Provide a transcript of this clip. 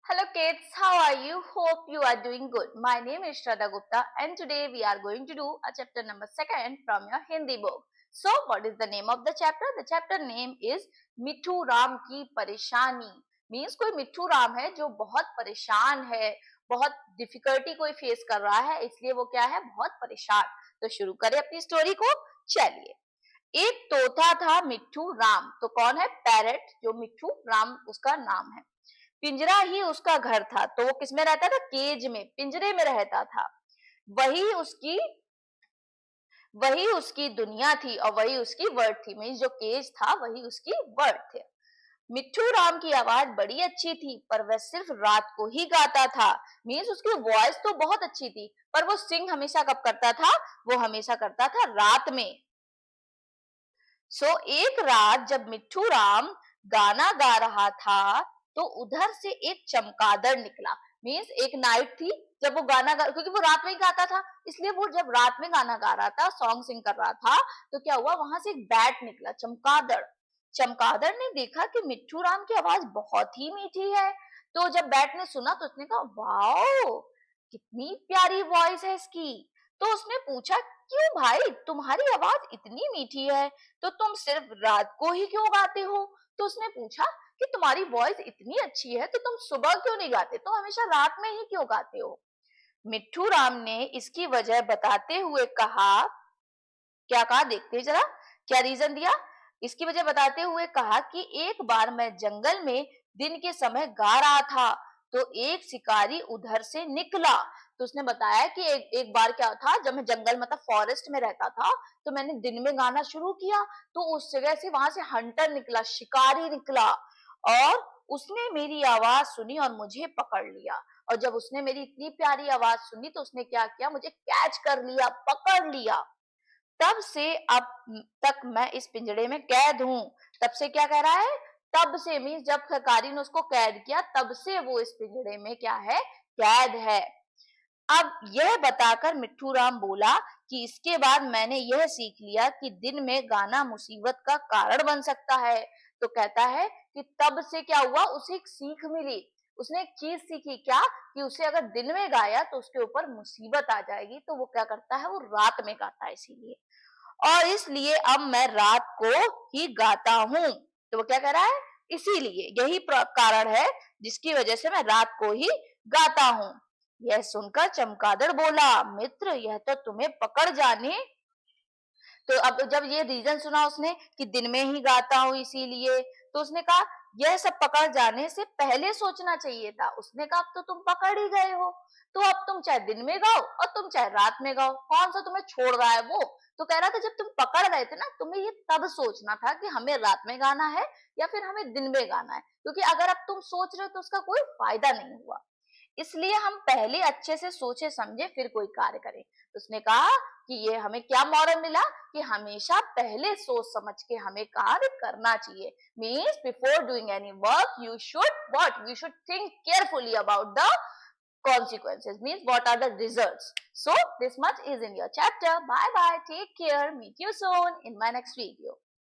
Hello kids, how are you? Hope you are doing good. My name is Shraddha Gupta and today we are going to do a chapter number 2 from your Hindi book. So what is the name of the chapter? The chapter name is मिठू राम की परेशानी. Means कोई मिठू राम है जो बहुत परेशान है, बहुत difficulty कोई फेस कर रहा है, इसलिए वो क्या है, बहुत परेशान. तो शुरू करें अपनी स्टोरी को. चलिए. एक तोता था मिट्ठू राम. तो कौन है? पैरट. जो मिट्ठू राम उसका नाम है. पिंजरा ही उसका घर था. तो वो किसमें रहता था? केज में, पिंजरे में रहता था. वही उसकी वही उसकी दुनिया थी और वही उसकी वर्ड थी. मीन्स जो केज था वही उसकी वर्ड थे. मिट्ठू राम की आवाज बड़ी अच्छी थी पर वह सिर्फ रात को ही गाता था. मीन्स उसकी वॉइस तो बहुत अच्छी थी पर वो सिंग हमेशा कब करता था? वो हमेशा करता था रात में. एक रात जब मिट्ठू राम गाना गा रहा था तो उधर से एक चमगादड़ निकला. मीन्स एक नाइट थी जब वो क्योंकि वो रात में ही गाता था, इसलिए वो जब रात में गाना गा रहा था, सॉन्ग सिंग कर रहा था, तो क्या हुआ, वहां से एक बैट निकला, चमगादड़. चमगादड़ ने देखा कि मिट्ठू राम की आवाज बहुत ही मीठी है. तो जब बैट ने सुना तो उसने कहा, वाओ, कितनी प्यारी वॉइस है इसकी. तो उसने पूछा, क्यों भाई, तुम्हारी आवाज इतनी मीठी है तो तुम सिर्फ रात को ही क्यों गाते हो? तो उसने पूछा कि तुम्हारी वॉइस इतनी अच्छी है तो तुम सुबह क्यों नहीं गाते, तुम हमेशा रात में ही क्यों गाते हो? मिट्ठू राम ने इसकी वजह बताते हुए कहा, क्या कहा देखते जरा, क्या रीजन दिया. इसकी वजह बताते हुए कहा कि एक बार मैं जंगल में दिन के समय गा रहा था तो एक शिकारी उधर से निकला. तो उसने बताया कि एक बार क्या था, जब मैं जंगल मतलब फॉरेस्ट में रहता था तो मैंने दिन में गाना शुरू किया तो उस जगह से वहां से हंटर निकला, शिकारी निकला और उसने मेरी आवाज सुनी और मुझे पकड़ लिया. और जब उसने मेरी इतनी प्यारी आवाज सुनी तो उसने क्या किया, मुझे कैच कर लिया, पकड़ लिया. तब से अब तक मैं इस पिंजड़े में कैद हूं. तब से क्या कह रहा है? तब से मीन्स जब सरकारी ने उसको कैद किया तब से वो इस पिंजड़े में क्या है, कैद है. अब यह बताकर मिट्ठू राम बोला कि इसके बाद मैंने यह सीख लिया कि दिन में गाना मुसीबत का कारण बन सकता है. तो कहता है कि तब से क्या हुआ, उसे एक सीख मिली. उसने एक चीज सीखी, क्या, कि उसे अगर दिन में गाया तो उसके ऊपर मुसीबत आ जाएगी. तो वो क्या करता है, वो रात में गाता है. इसीलिए और इसलिए अब मैं रात को ही गाता हूं. तो वो क्या कह रहा है, इसीलिए यही कारण है जिसकी वजह से मैं रात को ही गाता हूं. यह सुनकर चमगादड़ बोला, मित्र, यह तो तुम्हें पकड़ जाने. तो अब जब ये रीजन सुना उसने कि दिन में ही गाता हूं इसीलिए, तो उसने कहा यह सब पकड़ जाने से पहले सोचना चाहिए था. उसने कहा अब तो तुम पकड़ ही गए हो, तो अब तुम चाहे दिन में गाओ और तुम चाहे रात में गाओ, कौन सा तुम्हें छोड़ रहा है वो. तो कह रहा था जब तुम पकड़ रहे थे ना, तुम्हें ये तब सोचना था कि हमें रात में गाना है या फिर हमें दिन में गाना है, क्योंकि अगर अब तुम सोच रहे हो तो उसका कोई फायदा नहीं हुआ. इसलिए हम पहले अच्छे से सोचे समझे फिर कोई कार्य करें. तो उसने कहा कि ये हमें क्या मॉरल मिला, कि हमेशा पहले सोच समझ के हमें कार्य करना चाहिए. Means before doing any work you should what, you should think carefully about the consequences, means what are the results. So this much is in your chapter. Bye bye, take care, meet you soon in my next video.